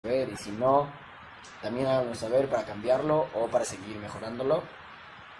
ver y si no, también háganos saber para cambiarlo o para seguir mejorándolo.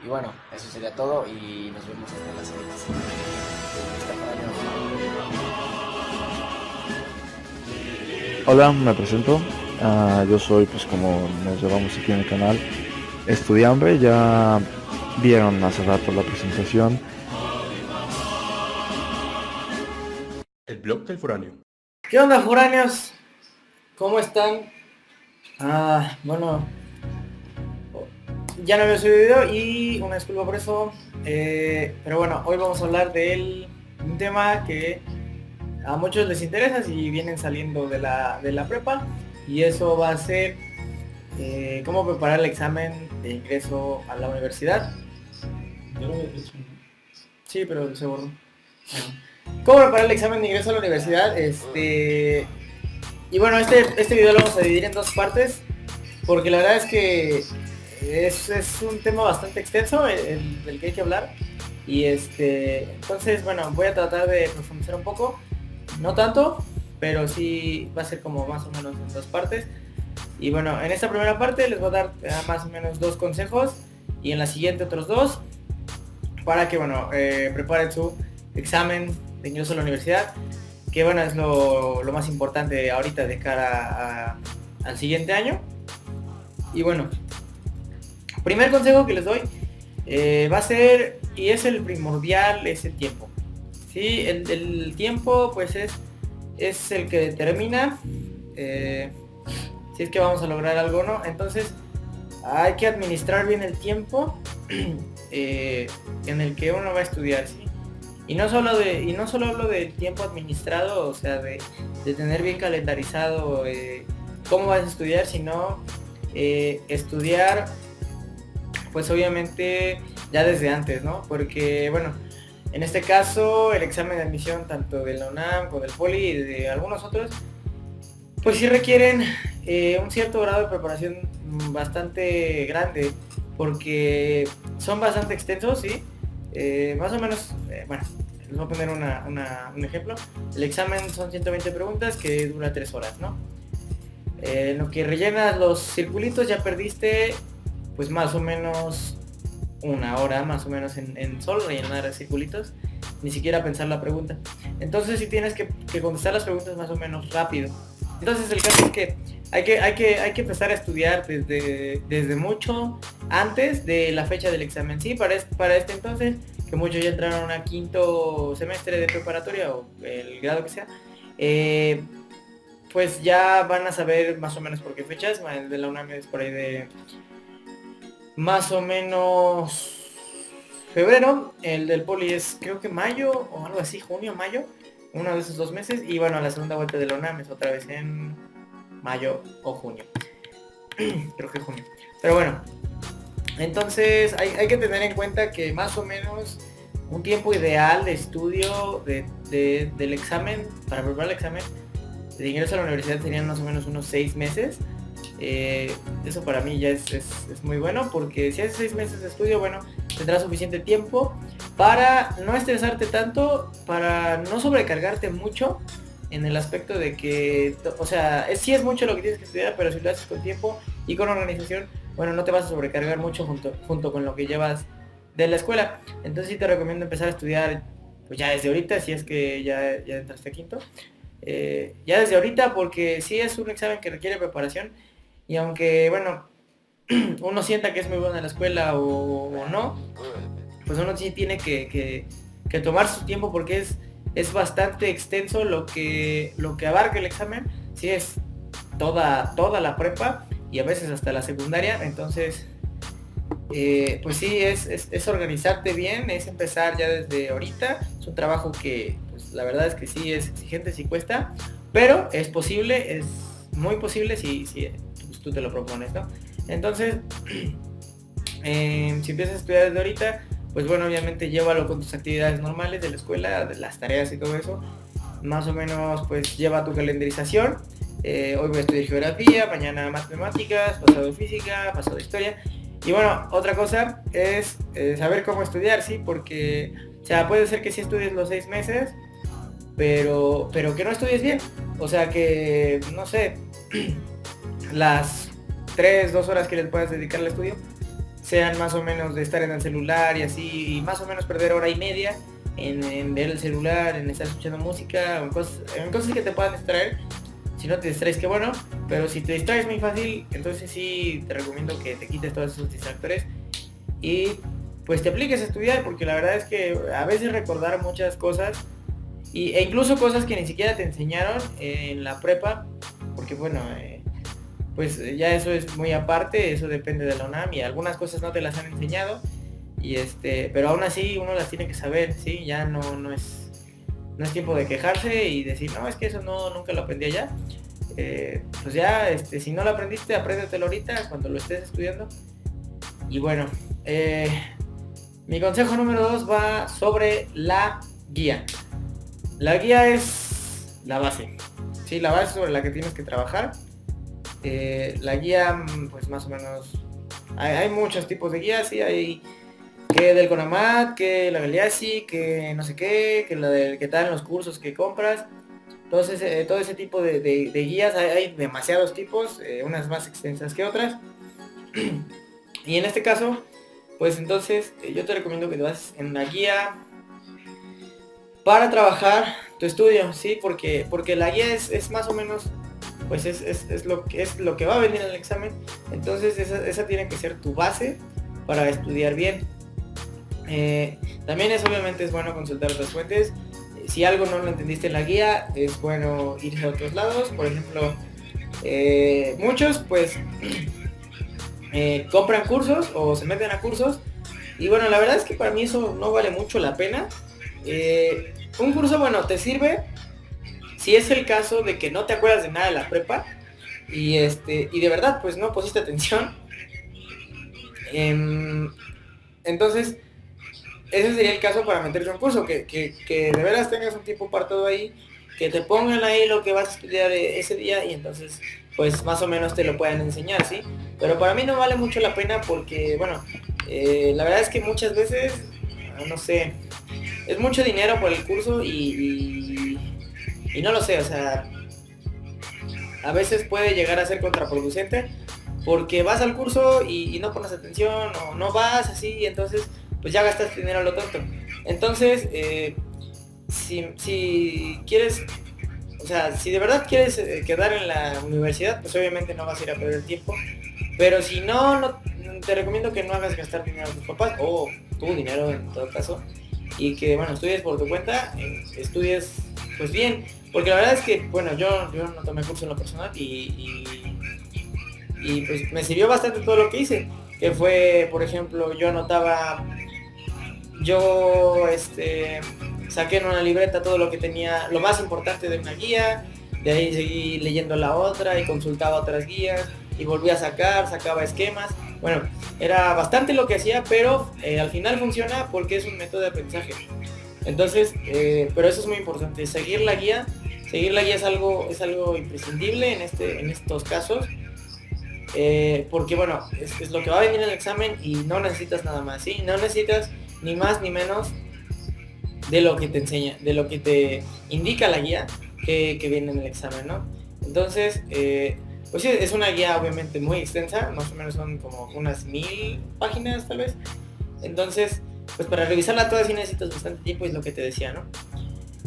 Y bueno, eso sería todo y nos vemos hasta la siguiente semana. Hola, me presento. Yo soy, pues como nos llevamos aquí en el canal, Estudiambre. Ya vieron hace rato la presentación. El blog del foráneo. ¿Qué onda, foráneos? ¿Cómo están? Bueno, ya no había subido video y una disculpa por eso. Pero bueno, hoy vamos a hablar de un tema que a muchos les interesa si vienen saliendo de la prepa. Y eso va a ser cómo preparar el examen de ingreso a la universidad. Yo lo había dicho. Sí, pero se borró. ¿Cómo preparar el examen de ingreso a la universidad? Y bueno, este video lo vamos a dividir en dos partes, porque la verdad es que es un tema bastante extenso del que hay que hablar. Y entonces, bueno, voy a tratar de profundizar un poco, no tanto, pero sí va a ser como más o menos en dos partes. Y bueno, en esta primera parte les voy a dar más o menos dos consejos y en la siguiente otros dos, para que, bueno, preparen su examen de ingreso a la universidad, que bueno, es lo más importante ahorita de cara al siguiente año. Y bueno, primer consejo que les doy va a ser, y es el primordial, es el tiempo. ¿Sí? El tiempo pues es el que determina si es que vamos a lograr algo o no. Entonces hay que administrar bien el tiempo en el que uno va a estudiar, ¿sí? Y no solo hablo del tiempo administrado, o sea, de tener bien calendarizado cómo vas a estudiar, sino estudiar, pues obviamente ya desde antes, ¿no? Porque, bueno, en este caso el examen de admisión tanto de la UNAM como del Poli y de algunos otros, pues sí requieren un cierto grado de preparación bastante grande, porque son bastante extensos, ¿sí? Más o menos, bueno, les voy a poner un ejemplo. El examen son 120 preguntas que dura 3 horas, ¿no? En lo que rellenas los circulitos ya perdiste pues más o menos una hora, más o menos en solo rellenar circulitos, ni siquiera pensar la pregunta. Entonces sí tienes que contestar las preguntas más o menos rápido. Entonces el caso es que hay que empezar a estudiar desde mucho antes de la fecha del examen. Sí, para este entonces, que muchos ya entraron a quinto semestre de preparatoria o el grado que sea, pues ya van a saber más o menos por qué fechas. El de la UNAM es por ahí de más o menos febrero, el del Poli es creo que mayo o algo así, junio, mayo, uno de esos 2 meses. Y bueno, la segunda vuelta de la UNAM es otra vez en mayo o junio. Creo que junio. Pero bueno, entonces hay que tener en cuenta que más o menos un tiempo ideal de estudio del examen, para preparar el examen de ingreso a la universidad, serían más o menos unos 6 meses. Eso para mí ya es muy bueno, porque si haces 6 meses de estudio, bueno, tendrás suficiente tiempo para no estresarte tanto, para no sobrecargarte mucho, en el aspecto de que, o sea, sí es mucho lo que tienes que estudiar, pero si lo haces con tiempo y con organización, bueno, no te vas a sobrecargar mucho junto con lo que llevas de la escuela. Entonces sí te recomiendo empezar a estudiar pues ya desde ahorita, si es que ya entraste a quinto. Ya desde ahorita, porque sí es un examen que requiere preparación. Y aunque, bueno, uno sienta que es muy bueno en la escuela o no, pues uno sí tiene que tomar su tiempo, porque es bastante extenso lo que abarca el examen. Sí es toda la prepa y a veces hasta la secundaria. Entonces, pues sí, es organizarte bien, es empezar ya desde ahorita. Es un trabajo que, pues la verdad es que sí es exigente, sí cuesta, pero es posible, es muy posible si tú te lo propones, ¿no? Entonces, si empiezas a estudiar desde ahorita, pues bueno, obviamente llévalo con tus actividades normales de la escuela, de las tareas y todo eso. Más o menos, pues lleva tu calendarización. Hoy voy a estudiar geografía, mañana matemáticas, pasado física, pasado historia. Y bueno, otra cosa es saber cómo estudiar, ¿sí? Porque, o sea, puede ser que sí estudies los 6 meses, pero que no estudies bien. O sea, que, no sé, las 2 horas que les puedas dedicar al estudio sean más o menos de estar en el celular y así, y más o menos perder hora y media en ver el celular, en estar escuchando música, en cosas que te puedan distraer. Si no te distraes, qué bueno, pero si te distraes muy fácil, entonces sí te recomiendo que te quites todos esos distractores y pues te apliques a estudiar, porque la verdad es que a veces recordar muchas cosas e incluso cosas que ni siquiera te enseñaron en la prepa, porque bueno, pues ya eso es muy aparte, eso depende de la UNAM y algunas cosas no te las han enseñado y pero aún así uno las tiene que saber, ¿sí? Ya no es tiempo de quejarse y decir, no, es que eso nunca lo aprendí allá. Pues ya, si no lo aprendiste, apréndetelo ahorita cuando lo estés estudiando. Y bueno, mi consejo número 2 va sobre la guía. La guía es la base, ¿sí? La base sobre la que tienes que trabajar. La guía, pues más o menos, hay muchos tipos de guías, ¿sí? Hay que del CONAMAT, que la Galeazzi, que no sé qué, que la del que tal en los cursos que compras. Entonces, todo ese tipo de guías, hay demasiados tipos, unas más extensas que otras. Y en este caso, pues entonces yo te recomiendo que te bases en una guía para trabajar tu estudio, ¿sí? Porque la guía es más o menos, pues es lo que va a venir en el examen. Entonces esa tiene que ser tu base para estudiar bien. También obviamente es bueno consultar otras fuentes. Si algo no lo entendiste en la guía, es bueno irse a otros lados. Por ejemplo, muchos pues compran cursos o se meten a cursos. Y bueno, la verdad es que para mí eso no vale mucho la pena. Un curso, bueno, te sirve si es el caso de que no te acuerdas de nada de la prepa y de verdad pues no pusiste atención. Entonces ese sería el caso para meterte a un curso, que de veras tengas un tiempo apartado ahí, que te pongan ahí lo que vas a estudiar ese día y entonces pues más o menos te lo puedan enseñar, ¿sí? Pero para mí no vale mucho la pena porque, bueno, la verdad es que muchas veces, no sé, es mucho dinero por el curso y no lo sé, o sea, a veces puede llegar a ser contraproducente porque vas al curso y no pones atención o no vas así, entonces pues ya gastas dinero a lo tonto. Entonces, si quieres, o sea, si de verdad quieres quedar en la universidad, pues obviamente no vas a ir a perder el tiempo. Pero si no, te recomiendo que no hagas gastar dinero a tus papás, o tu dinero en todo caso, y que, bueno, estudies por tu cuenta, estudies, pues bien. Porque la verdad es que, bueno, yo no tomé curso en lo personal y pues me sirvió bastante todo lo que hice. Que fue, por ejemplo, saqué en una libreta todo lo que tenía, lo más importante de una guía, de ahí seguí leyendo la otra y consultaba otras guías y volví a sacaba esquemas. Bueno, era bastante lo que hacía, pero al final funciona porque es un método de aprendizaje. Entonces, pero eso es muy importante, seguir la guía es algo imprescindible en estos casos. Porque bueno, es lo que va a venir en el examen y no necesitas nada más, ¿sí? No necesitas ni más ni menos de lo que te enseña, de lo que te indica la guía que viene en el examen, ¿no? Entonces, pues sí, es una guía obviamente muy extensa, más o menos son como unas 1000 páginas tal vez. Entonces, pues para revisarla toda sí necesitas bastante tiempo, es lo que te decía, ¿no?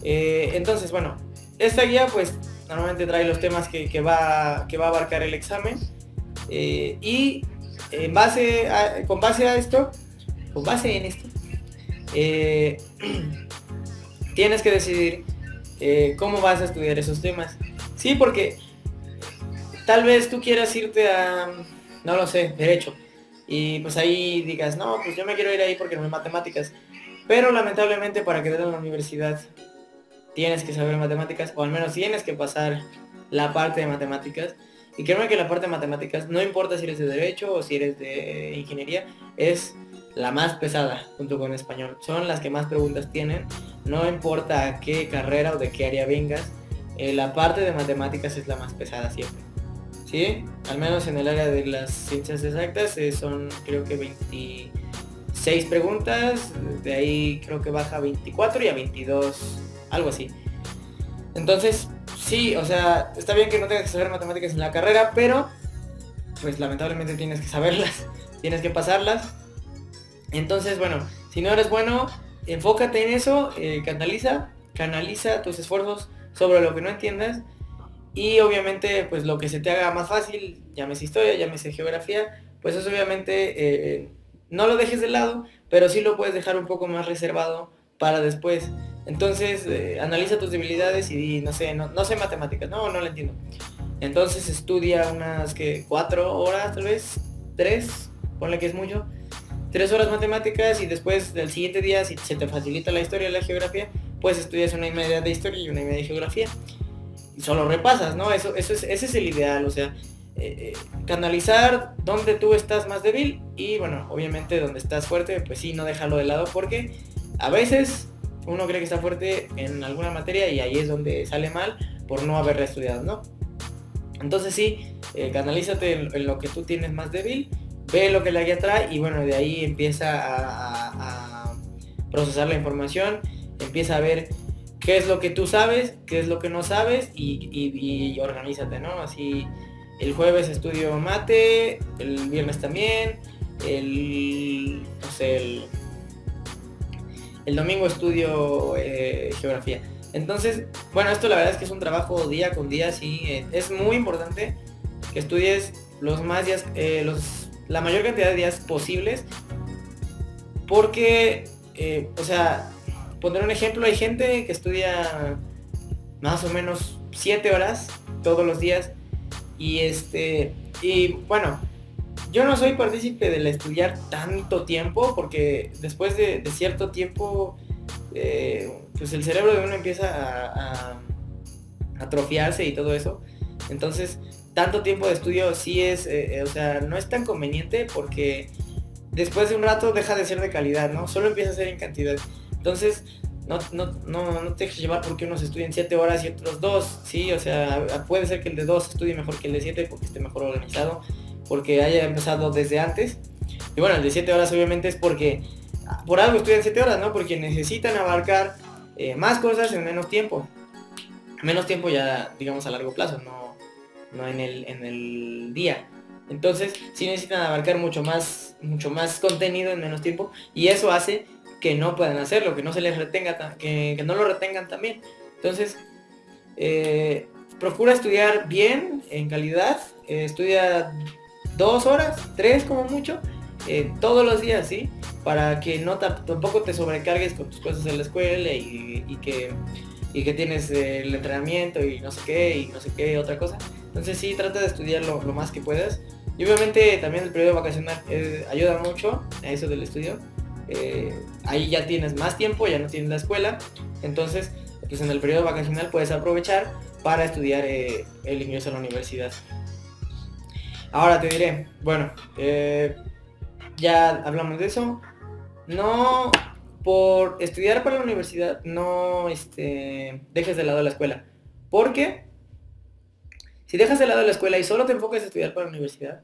Entonces, bueno, esta guía pues normalmente trae los temas que va a abarcar el examen. Y con base en esto, tienes que decidir cómo vas a estudiar esos temas. Sí, porque tal vez tú quieras irte a, no lo sé, derecho, y pues ahí digas, no, pues yo me quiero ir ahí porque no hay matemáticas, pero lamentablemente para quedar en la universidad tienes que saber matemáticas, o al menos tienes que pasar la parte de matemáticas. Y créeme que la parte de matemáticas, no importa si eres de derecho o si eres de ingeniería, es la más pesada junto con español. Son las que más preguntas tienen, no importa a qué carrera o de qué área vengas, la parte de matemáticas es la más pesada siempre. ¿Sí? Al menos en el área de las ciencias exactas son creo que 26 preguntas, de ahí creo que baja a 24 y a 22, algo así. Entonces, sí, o sea, está bien que no tengas que saber matemáticas en la carrera, pero pues lamentablemente tienes que saberlas, tienes que pasarlas. Entonces, bueno, si no eres bueno, enfócate en eso, canaliza tus esfuerzos sobre lo que no entiendas y obviamente pues lo que se te haga más fácil, llámese historia, llámese geografía, pues eso obviamente no lo dejes de lado, pero sí lo puedes dejar un poco más reservado para después. Entonces analiza tus debilidades y no sé matemáticas, no lo entiendo. Entonces estudia unas 4 horas tal vez, 3, ponle que es mucho. 3 horas matemáticas y después del siguiente día, si se te facilita la historia y la geografía, pues estudias 1,5 de historia y 1,5 de geografía. Y solo repasas, ¿no? Ese es el ideal, o sea, canalizar donde tú estás más débil y, bueno, obviamente donde estás fuerte, pues sí, no déjalo de lado porque a veces uno cree que está fuerte en alguna materia y ahí es donde sale mal por no haberla estudiado, ¿no? Entonces sí, canalízate en lo que tú tienes más débil. Ve lo que la guía trae y bueno, de ahí empieza a procesar la información, empieza a ver qué es lo que tú sabes, qué es lo que no sabes y organízate, ¿no? Así el jueves estudio mate, el viernes también, el domingo estudio geografía. Entonces, bueno, esto la verdad es que es un trabajo día con día, sí, es muy importante que estudies los más días, la mayor cantidad de días posibles porque, o sea, pondré un ejemplo, hay gente que estudia más o menos 7 horas todos los días y bueno, yo no soy partícipe del estudiar tanto tiempo porque después de cierto tiempo pues el cerebro de uno empieza a atrofiarse y todo eso, entonces tanto tiempo de estudio sí es, o sea, no es tan conveniente porque después de un rato deja de ser de calidad, ¿no? Solo empieza a ser en cantidad. Entonces, no te dejes llevar porque unos estudian 7 horas y otros 2, ¿sí? O sea, puede ser que el de 2 estudie mejor que el de 7 porque esté mejor organizado, porque haya empezado desde antes. Y bueno, el de 7 horas obviamente es porque por algo estudian 7 horas, ¿no? Porque necesitan abarcar más cosas en menos tiempo. Menos tiempo ya, digamos, a largo plazo, no en el día. Entonces sí necesitan abarcar mucho más contenido en menos tiempo y eso hace que no puedan hacerlo, que no se les retenga, que no lo retengan también. Entonces procura estudiar bien, en calidad, estudia 2 horas, 3 como mucho, todos los días, ¿sí? Para que tampoco te sobrecargues con tus cosas en la escuela y que tienes el entrenamiento y no sé qué, otra cosa. Entonces sí, trata de estudiar lo más que puedas. Y obviamente también el periodo vacacional ayuda mucho a eso del estudio. Ahí ya tienes más tiempo, ya no tienes la escuela. Entonces, pues en el periodo vacacional puedes aprovechar para estudiar el ingreso a la universidad. Ahora te diré, bueno, ya hablamos de eso. No, por estudiar para la universidad, no dejes de lado la escuela. Porque si dejas de lado la escuela y solo te enfocas a estudiar para la universidad,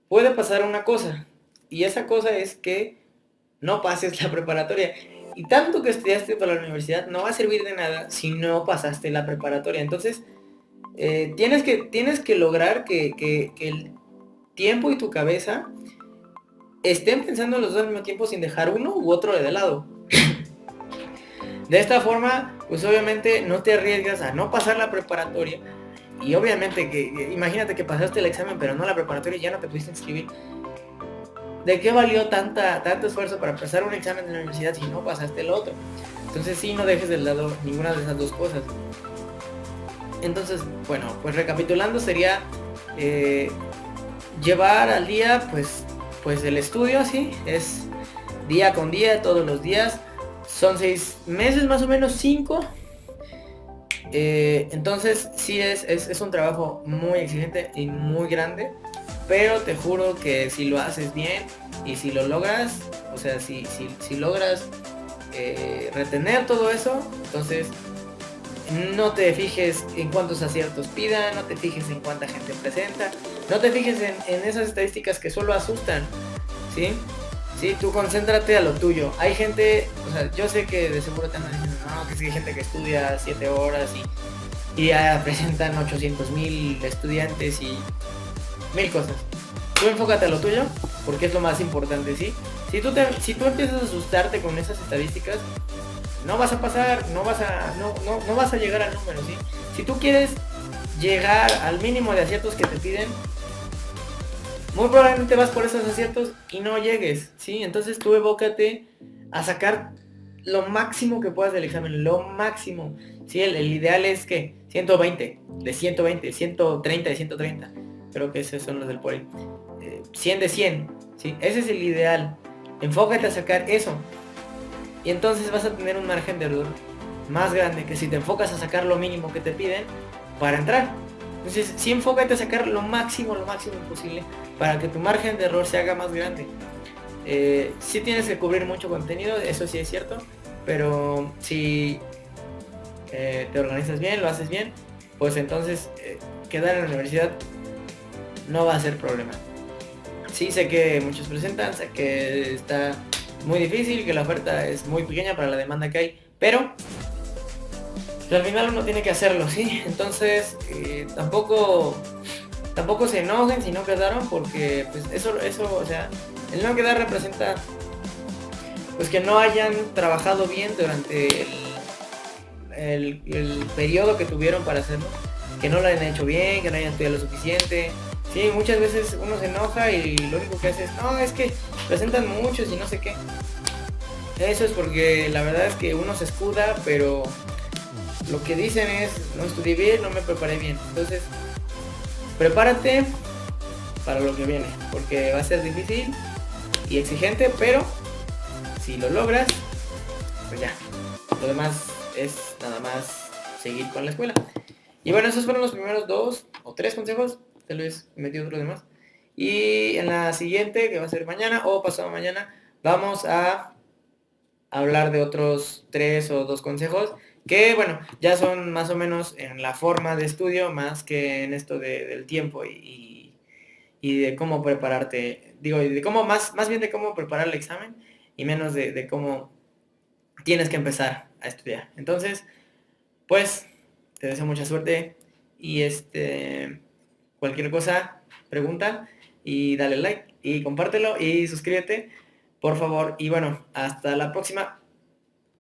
puede pasar una cosa. Y esa cosa es que no pases la preparatoria. Y tanto que estudiaste para la universidad no va a servir de nada si no pasaste la preparatoria. Entonces, tienes que lograr que el tiempo y tu cabeza estén pensando los dos al mismo tiempo sin dejar uno u otro de lado. De esta forma, pues obviamente no te arriesgas a no pasar la preparatoria. Y obviamente imagínate que pasaste el examen pero no la preparatoria y ya no te pudiste inscribir. ¿De qué valió tanto esfuerzo para pasar un examen en la universidad si no pasaste el otro? Entonces sí, no dejes de lado ninguna de esas dos cosas. Entonces, bueno, pues recapitulando sería llevar al día pues el estudio, ¿sí? Es día con día, todos los días. Son 6 meses más o menos, 5. Entonces sí es un trabajo muy exigente y muy grande, pero te juro que si lo haces bien y si lo logras, o sea, si logras retener todo eso, entonces no te fijes en cuántos aciertos pidan, no te fijes en cuánta gente presenta, no te fijes en esas estadísticas que solo asustan, ¿sí? Sí, tú concéntrate a lo tuyo. Hay gente, o sea, yo sé que de seguro te andan diciendo, no, que sí hay gente que estudia 7 horas y ya presentan 800,000 estudiantes y 1000 cosas. tú enfócate a lo tuyo, porque es lo más importante, ¿sí? Si tú empiezas a asustarte con esas estadísticas, no vas a pasar, no vas a llegar al número, ¿sí? Si tú quieres llegar al mínimo de aciertos que te piden, muy probablemente vas por esos aciertos y no llegues, ¿sí? Entonces tú evócate a sacar lo máximo que puedas del examen, lo máximo, ¿sí? El ideal es que 120, de 120, 130 de 130, creo que esos son los del poli, 100 de 100, ¿sí? Ese es el ideal, enfócate a sacar eso, y entonces vas a tener un margen de error más grande que si te enfocas a sacar lo mínimo que te piden para entrar. Entonces sí, enfócate a sacar lo máximo posible para que tu margen de error se haga más grande. Sí tienes que cubrir mucho contenido, eso sí es cierto, pero si te organizas bien, lo haces bien, pues entonces quedar en la universidad no va a ser problema. Sí sé que muchos presentan, sé que está muy difícil, que la oferta es muy pequeña para la demanda que hay, pero al final uno tiene que hacerlo, ¿sí? Entonces tampoco se enojen si no quedaron, porque pues eso, o sea, el no quedar representa pues que no hayan trabajado bien durante el periodo que tuvieron para hacerlo, que no lo hayan hecho bien, que no hayan estudiado lo suficiente. Sí, muchas veces uno se enoja y lo único que hace es, no, es que presentan muchos y no sé qué. Eso es porque la verdad es que uno se escuda, pero lo que dicen es, no estudié bien, no me preparé bien. Entonces, prepárate para lo que viene, porque va a ser difícil y exigente, pero si lo logras, pues ya. Lo demás es nada más seguir con la escuela. Y bueno, esos fueron los primeros 2 o 3 consejos, tal vez metí otros demás. Y en la siguiente, que va a ser mañana o pasado mañana, vamos a hablar de otros 3 o 2 consejos que, bueno, ya son más o menos en la forma de estudio, más que en esto del tiempo y de cómo prepararte, digo, y de cómo, más bien de cómo preparar el examen y menos de cómo tienes que empezar a estudiar. Entonces, pues, te deseo mucha suerte y cualquier cosa, pregunta y dale like y compártelo y suscríbete, por favor. Y bueno, hasta la próxima.